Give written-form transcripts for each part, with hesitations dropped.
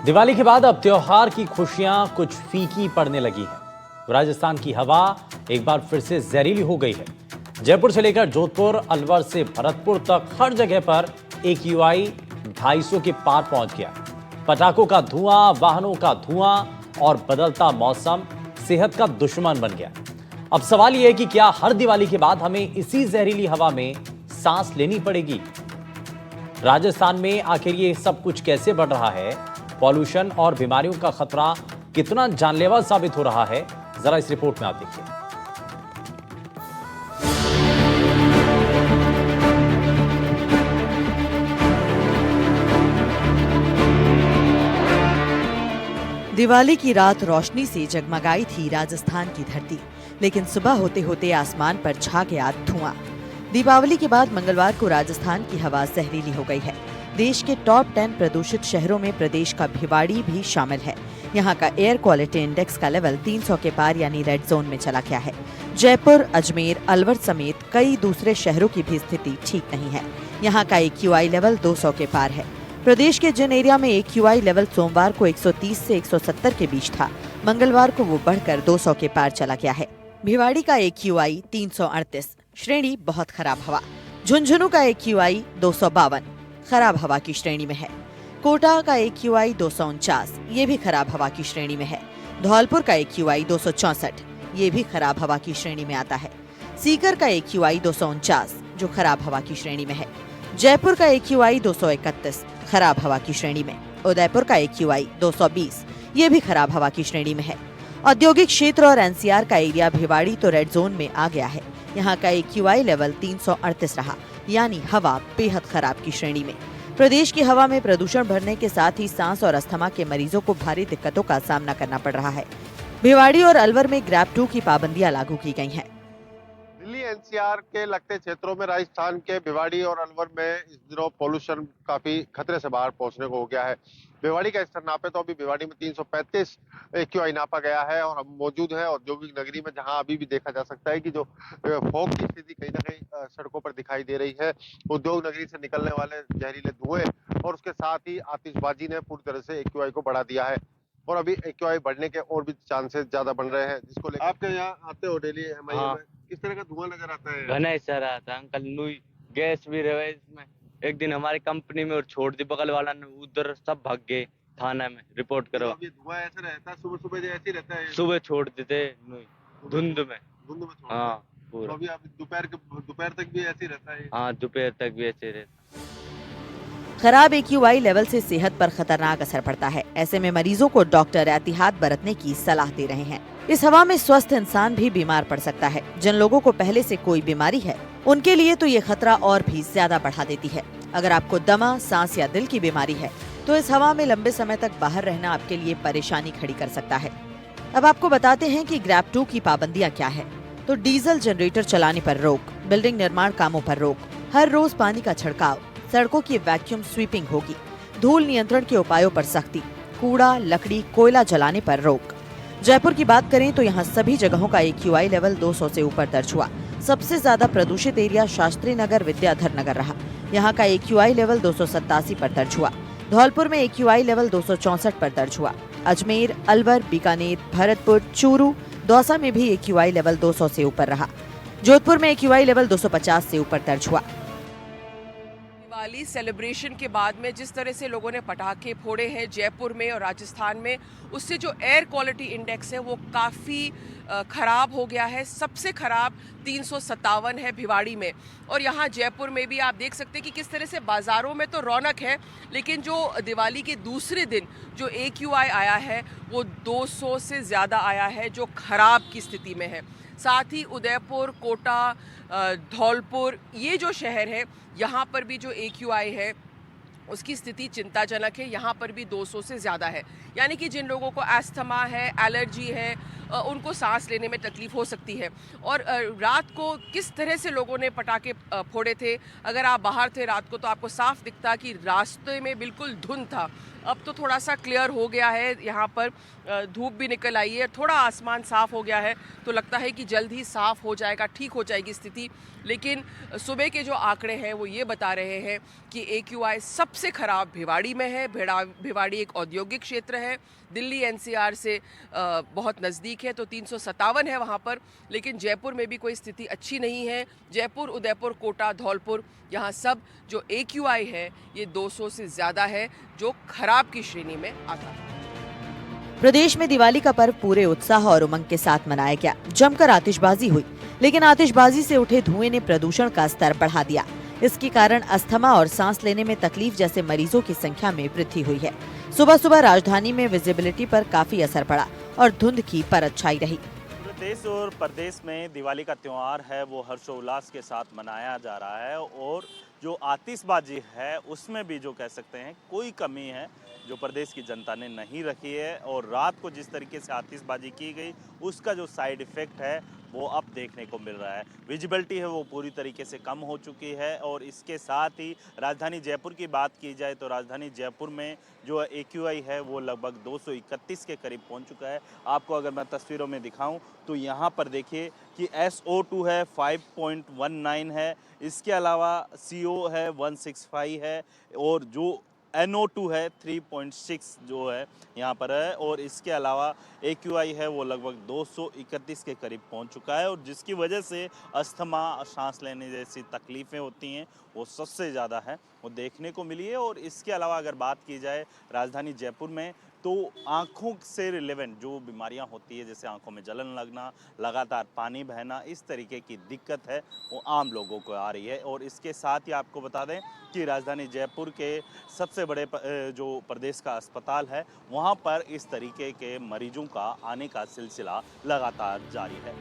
दिवाली के बाद अब त्योहार की खुशियां कुछ फीकी पड़ने लगी हैं। राजस्थान की हवा एक बार फिर से जहरीली हो गई है। जयपुर से लेकर जोधपुर, अलवर से भरतपुर तक हर जगह पर AQI 250 के पार पहुंच गया। पटाखों का धुआं, वाहनों का धुआं और बदलता मौसम सेहत का दुश्मन बन गया। अब सवाल यह है कि क्या हर दिवाली के बाद हमें इसी जहरीली हवा में सांस लेनी पड़ेगी? राजस्थान में आखिर ये सब कुछ कैसे बढ़ रहा है? पॉल्यूशन और बीमारियों का खतरा कितना जानलेवा साबित हो रहा है, जरा इस रिपोर्ट में आप देखिए। दिवाली की रात रोशनी से जगमगाई थी राजस्थान की धरती, लेकिन सुबह होते होते आसमान पर छा गया धुआं। दीपावली के बाद मंगलवार को राजस्थान की हवा जहरीली हो गई है। देश के टॉप 10 प्रदूषित शहरों में प्रदेश का भिवाड़ी भी शामिल है। यहाँ का एयर क्वालिटी इंडेक्स का लेवल 300 के पार यानी रेड जोन में चला गया है। जयपुर, अजमेर, अलवर समेत कई दूसरे शहरों की भी स्थिति ठीक नहीं है। यहाँ का AQI लेवल 200 के पार है। प्रदेश के जिन एरिया में AQI लेवल सोमवार को 130 से 170 के बीच था, मंगलवार को वो बढ़कर 200 के पार चला गया है। भिवाड़ी का AQI 338, श्रेणी बहुत खराब हवा। झुंझुनू का AQI 252, खराब हवा की श्रेणी में है। कोटा का AQI 249, ये भी खराब हवा की श्रेणी में है। धौलपुर का AQI 264, ये भी खराब हवा की श्रेणी में आता है। सीकर का AQI 249, जो खराब हवा की श्रेणी में है। जयपुर का AQI 231, खराब हवा की श्रेणी में। उदयपुर का AQI 220, ये भी खराब हवा की श्रेणी में है। औद्योगिक क्षेत्र और NCR का एरिया भिवाड़ी तो रेड जोन में आ गया है। यहाँ का AQI लेवल 338 रहा, यानी हवा बेहद खराब की श्रेणी में। प्रदेश की हवा में प्रदूषण बढ़ने के साथ ही सांस और अस्थमा के मरीजों को भारी दिक्कतों का सामना करना पड़ रहा है। भिवाड़ी और अलवर में ग्रैप 2 की पाबंदियां लागू की गई हैं। दिल्ली NCR के लगते क्षेत्रों में राजस्थान के भिवाड़ी और अलवर में इस दिनों पोल्यूशन काफी खतरे से बाहर पहुंचने को हो गया है। भिवाड़ी का स्तर नापे तो अभी भिवाड़ी में 335 AQI नापा गया है और हम मौजूद है औद्योगिक नगरी में, जहां अभी भी देखा जा सकता है कि जो फॉग की स्थिति कहीं ना कहीं सड़कों पर दिखाई दे रही है। उद्योग नगरी से निकलने वाले जहरीले धुएं और उसके साथ ही आतिशबाजी ने पूरी तरह से AQI को बढ़ा दिया है और अभी AQI बढ़ने के और भी चांसेस ज्यादा बन रहे हैं, जिसको लेकर आपके यहाँ आते हो डेली MIA में, किस तरह का धुआं नजर आता है? घना सारा आता अंकल, नुई गैस भी रहे इसमें। एक दिन हमारी कंपनी में और छोड़ दी, बगल वाला ने उधर सब भाग गए थाना में रिपोर्ट करो। ये धुआं ऐसा रहता है सुबह सुबह ऐसे ही रहता है? सुबह छोड़ देते नुई धुंध में। छोड़ हाँ तो पूरा। अभी आप दोपहर तक भी ऐसे ही रहता है? हाँ दोपहर तक भी ऐसे रहता। खराब AQI लेवल से सेहत पर खतरनाक असर पड़ता है। ऐसे में मरीजों को डॉक्टर एहतियात बरतने की सलाह दे रहे हैं। इस हवा में स्वस्थ इंसान भी बीमार पड़ सकता है। जिन लोगों को पहले से कोई बीमारी है, उनके लिए तो ये खतरा और भी ज्यादा बढ़ा देती है। अगर आपको दमा, सांस या दिल की बीमारी है, तो इस हवा में लंबे समय तक बाहर रहना आपके लिए परेशानी खड़ी कर सकता है। अब आपको बताते हैं कि ग्रैप 2 की पाबंदियां क्या है। तो डीजल जनरेटर चलाने पर रोक, बिल्डिंग निर्माण कामों पर रोक, हर रोज पानी का छिड़काव, सड़कों की वैक्यूम स्वीपिंग होगी, धूल नियंत्रण के उपायों पर सख्ती, कूड़ा, लकड़ी, कोयला जलाने पर रोक। जयपुर की बात करें तो यहाँ सभी जगहों का AQI लेवल 200 से ऊपर दर्ज हुआ। सबसे ज्यादा प्रदूषित एरिया शास्त्री नगर, विद्याधर नगर रहा। यहाँ का AQI लेवल 287 पर दर्ज हुआ। धौलपुर में AQI लेवल 264 पर दर्ज हुआ। अजमेर, अलवर, बीकानेर, भरतपुर, चूरू, दौसा में भी AQI लेवल 200 से ऊपर रहा। जोधपुर में AQI लेवल 250 से ऊपर दर्ज हुआ। दिवाली सेलिब्रेशन के बाद में जिस तरह से लोगों ने पटाखे फोड़े हैं जयपुर में और राजस्थान में, उससे जो एयर क्वालिटी इंडेक्स है वो काफ़ी ख़राब हो गया है। सबसे ख़राब 357 है भिवाड़ी में। और यहाँ जयपुर में भी आप देख सकते हैं कि किस तरह से बाज़ारों में तो रौनक है, लेकिन जो दिवाली के दूसरे दिन जो AQI आया है वो 200 से ज़्यादा आया है, जो ख़राब की स्थिति में है। साथ ही उदयपुर, कोटा, धौलपुर, ये जो शहर है यहाँ पर भी जो AQI है उसकी स्थिति चिंताजनक है। यहाँ पर भी 200 से ज़्यादा है। यानी कि जिन लोगों को एस्थमा है, एलर्जी है, उनको सांस लेने में तकलीफ हो सकती है। और रात को किस तरह से लोगों ने पटाखे फोड़े थे, अगर आप बाहर थे रात को तो आपको साफ दिखता कि रास्ते में बिल्कुल धुंध था। अब तो थोड़ा सा क्लियर हो गया है, यहाँ पर धूप भी निकल आई है, थोड़ा आसमान साफ़ हो गया है, तो लगता है कि जल्द ही साफ़ हो जाएगा, ठीक हो जाएगी स्थिति। लेकिन सुबह के जो आंकड़े हैं वो ये बता रहे हैं कि AQI सबसे ख़राब भिवाड़ी में है। भिवाड़ी एक औद्योगिक क्षेत्र है, दिल्ली NCR से बहुत नज़दीक है, तो 357 है वहाँ पर। लेकिन जयपुर में भी कोई स्थिति अच्छी नहीं है। जयपुर, उदयपुर, कोटा, धौलपुर, यहाँ सब जो AQI है ये 200 से ज़्यादा है, जो खराब की श्रेणी में आता है। प्रदेश में दिवाली का पर्व पूरे उत्साह और उमंग के साथ मनाया गया। जमकर आतिशबाजी हुई, लेकिन आतिशबाजी से उठे धुएं ने प्रदूषण का स्तर बढ़ा दिया। इसके कारण अस्थमा और सांस लेने में तकलीफ जैसे मरीजों की संख्या में वृद्धि हुई है। सुबह सुबह राजधानी में विजिबिलिटी पर काफी असर पड़ा और धुंध की परत छाई रही। देश और प्रदेश में दिवाली का त्यौहार है वो हर्षोल्लास के साथ मनाया जा रहा है और जो आतिशबाजी है उसमें भी जो कह सकते हैं कोई कमी है जो प्रदेश की जनता ने नहीं रखी है। और रात को जिस तरीके से आतिशबाजी की गई उसका जो साइड इफ़ेक्ट है वो अब देखने को मिल रहा है। विजिबिलिटी है वो पूरी तरीके से कम हो चुकी है। और इसके साथ ही राजधानी जयपुर की बात की जाए तो राजधानी जयपुर में जो AQI है वो लगभग 231 के करीब पहुंच चुका है। आपको अगर मैं तस्वीरों में दिखाऊं तो यहाँ पर देखिए कि SO2 है 5.19 है, इसके अलावा CO है 165 है और जो NO2 है 3.6 जो है यहाँ पर है। और इसके अलावा AQI है वो लगभग 231 के करीब पहुँच चुका है और जिसकी वजह से अस्थमा, सांस लेने जैसी तकलीफ़ें होती हैं वो सबसे ज़्यादा है वो देखने को मिली है। और इसके अलावा अगर बात की जाए राजधानी जयपुर में तो आँखों से रिलेवेंट जो बीमारियां होती है जैसे आँखों में जलन लगना, लगातार पानी बहना, इस तरीके की दिक्कत है वो आम लोगों को आ रही है। और इसके साथ ही आपको बता दें कि राजधानी जयपुर के सबसे बड़े जो प्रदेश का अस्पताल है वहाँ पर इस तरीके के मरीजों का आने का सिलसिला लगातार जारी है।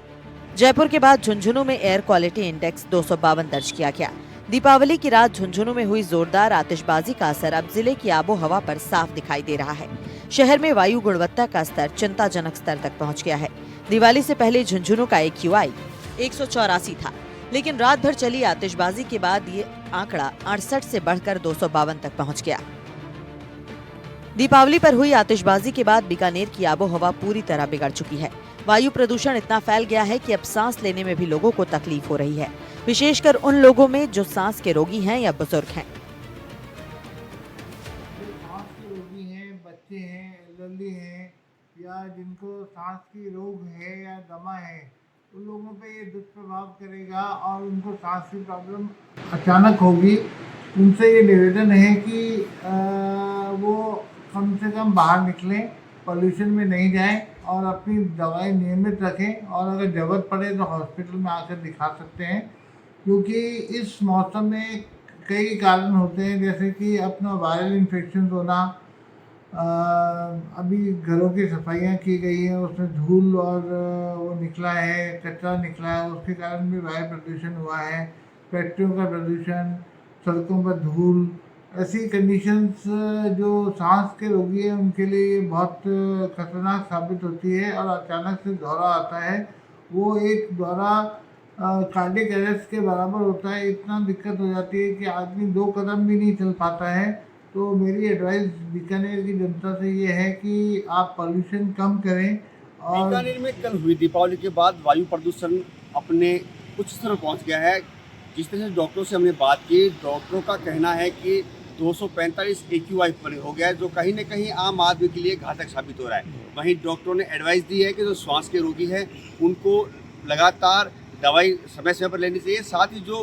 जयपुर के बाद झुंझुनू में एयर क्वालिटी इंडेक्स 252 दर्ज किया गया। दीपावली की रात झुंझुनू में हुई जोरदार आतिशबाजी का असर अब जिले की आबो हवा पर साफ दिखाई दे रहा है। शहर में वायु गुणवत्ता का स्तर चिंताजनक स्तर तक पहुंच गया है। दिवाली से पहले झुंझुनू का AQI 184 था, लेकिन रात भर चली आतिशबाजी के बाद ये आंकड़ा 68 से बढ़कर 252 तक पहुंच गया। दीपावली पर हुई आतिशबाजी के बाद बीकानेर की आबो हवा पूरी तरह बिगड़ चुकी है। वायु प्रदूषण इतना फैल गया है कि अब सांस लेने में भी लोगों को तकलीफ हो रही है, विशेषकर उन लोगों में जो सांस के रोगी हैं या बुजुर्ग हैं। सांस के रोगी हैं, बच्चे हैं, एल्डरली हैं या जिनको सांस की रोग है या दमा है, उन लोगों पे ये दुष्प्रभाव करेगा और उनको सांस की प्रॉब्लम अचानक होगी। उनसे ये निवेदन है कि वो कम से कम बाहर निकलें, पॉल्यूशन में नहीं जाएं और अपनी दवाई नियमित रखें और अगर ज़रूरत पड़े तो हॉस्पिटल में आकर दिखा सकते हैं, क्योंकि इस मौसम में कई कारण होते हैं जैसे कि अपना वायरल इन्फेक्शन होना, अभी घरों की सफाइयाँ की गई हैं उसमें धूल और वो निकला है, कचरा निकला है, उसके कारण भी वायु प्रदूषण हुआ है, फैक्ट्रियों का प्रदूषण, सड़कों पर धूल, ऐसी कंडीशंस जो सांस के रोगी हैं उनके लिए बहुत खतरनाक साबित होती है। और अचानक से दौरा आता है वो एक दौरा कार्डियक अरेस्ट के बराबर होता है। इतना दिक्कत हो जाती है कि आदमी 2 कदम भी नहीं चल पाता है। तो मेरी एडवाइस बीकानेर की जनता से ये है कि आप पॉल्यूशन कम करें। और बीकानेर में कल हुई दीपावली के बाद वायु प्रदूषण अपने उच्च स्तर पर पहुँच गया है। जिस तरह से डॉक्टरों से हमने बात की, डॉक्टरों का कहना है कि 245 AQI पर हो गया है, जो कहीं न कहीं आम आदमी के लिए घातक साबित हो रहा है। वहीं डॉक्टरों ने एडवाइस दी है कि जो श्वास के रोगी हैं उनको लगातार दवाई समय समय पर लेनी चाहिए। साथ ही जो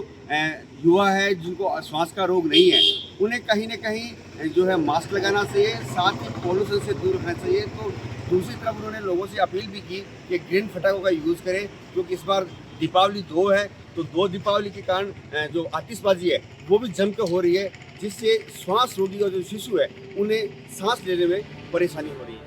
युवा है जिनको श्वास का रोग नहीं है उन्हें कहीं न कहीं जो है मास्क लगाना चाहिए, साथ ही पॉल्यूशन से दूर रखना चाहिए। तो दूसरी तरफ उन्होंने लोगों से अपील भी की कि ग्रीन फटाखों का यूज़ करें, क्योंकि इस बार दीपावली 2 है तो 2 दीपावली के कारण जो आतिशबाजी है वो भी जम के हो रही है, जिससे श्वास रोगी और जो शिशु है उन्हें सांस लेने में परेशानी हो रही है।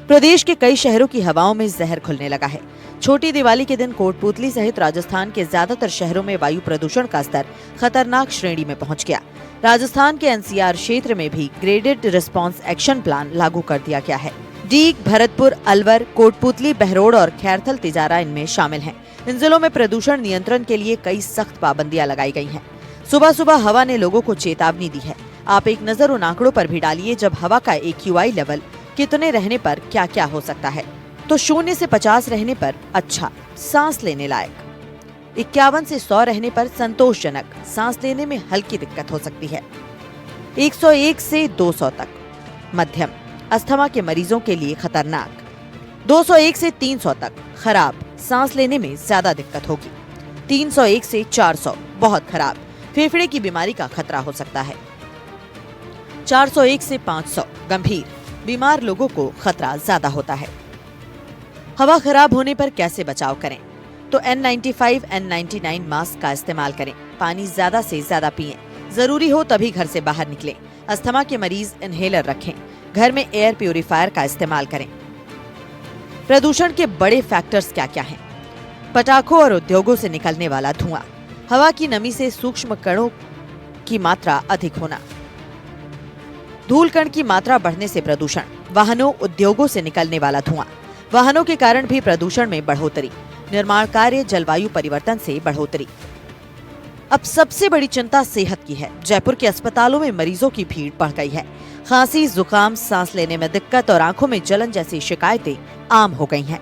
प्रदेश के कई शहरों की हवाओं में जहर घुलने लगा है। छोटी दिवाली के दिन कोटपूतली सहित राजस्थान के ज्यादातर शहरों में वायु प्रदूषण का स्तर खतरनाक श्रेणी में पहुंच गया। राजस्थान के NCR क्षेत्र में भी ग्रेडेड रिस्पांस एक्शन प्लान लागू कर दिया गया है। डीग, भरतपुर, अलवर, कोटपुतली, बहरोड और खैरथल तिजारा इनमें शामिल हैं। इन जिलों में प्रदूषण नियंत्रण के लिए कई सख्त पाबंदियां लगाई गई हैं। सुबह सुबह हवा ने लोगों को चेतावनी दी है। आप एक नजर उन आंकड़ों पर भी डालिए, जब हवा का AQI लेवल कितने रहने पर क्या क्या हो सकता है। तो 0 से 50 रहने पर अच्छा, सांस लेने लायक। 51 से 100 रहने पर संतोषजनक, सांस लेने में हल्की दिक्कत हो सकती है। 101 से 200 तक मध्यम, अस्थमा के मरीजों के लिए खतरनाक। 201 से 300 तक खराब, सांस लेने में ज्यादा दिक्कत होगी। 301 से 400 बहुत खराब, फेफड़े की बीमारी का खतरा हो सकता है। 401 से 500 गंभीर, बीमार लोगों को खतरा ज्यादा होता है। हवा खराब होने पर कैसे बचाव करें? तो N95, N99 मास्क का इस्तेमाल करें। पानी ज्यादा से ज्यादा पिएं। जरूरी हो तभी घर से बाहर निकलें। अस्थमा के मरीज इनहेलर रखें। घर में एयर प्यूरिफायर का इस्तेमाल करें। प्रदूषण के बड़े फैक्टर्स क्या क्या हैं? पटाखों और उद्योगों से निकलने वाला धुआं, हवा की नमी से सूक्ष्म कणों की मात्रा अधिक होना, धूल कण की मात्रा बढ़ने से प्रदूषण, वाहनों, उद्योगों से निकलने वाला धुआं, वाहनों के कारण भी प्रदूषण में बढ़ोतरी, निर्माण कार्य, जलवायु परिवर्तन से बढ़ोतरी। अब सबसे बड़ी चिंता सेहत की है। जयपुर के अस्पतालों में मरीजों की भीड़ बढ़ गई है। खांसी, जुकाम, सांस लेने में दिक्कत और आंखों में जलन जैसी शिकायतें आम हो गई हैं।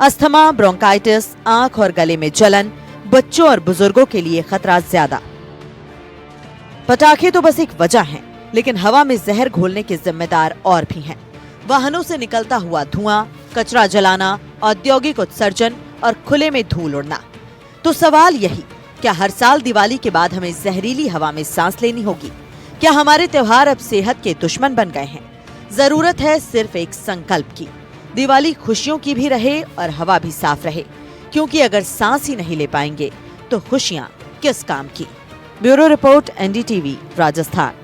अस्थमा, ब्रोंकाइटिस, आंख और गले में जलन, बच्चों और बुजुर्गों के लिए खतरा ज्यादा। पटाखे तो बस एक वजह है, लेकिन हवा में जहर घोलने के जिम्मेदार और भी हैं। वाहनों से निकलता हुआ धुआं, कचरा जलाना, औद्योगिक उत्सर्जन और खुले में धूल उड़ना। तो सवाल यही, क्या हर साल दिवाली के बाद हमें जहरीली हवा में सांस लेनी होगी? क्या हमारे त्योहार अब सेहत के दुश्मन बन गए हैं? जरूरत है सिर्फ एक संकल्प की। दिवाली खुशियों की भी रहे और हवा भी साफ रहे, क्योंकि अगर सांस ही नहीं ले पाएंगे तो खुशियां किस काम की। Bureau report, NDTV, Rajasthan.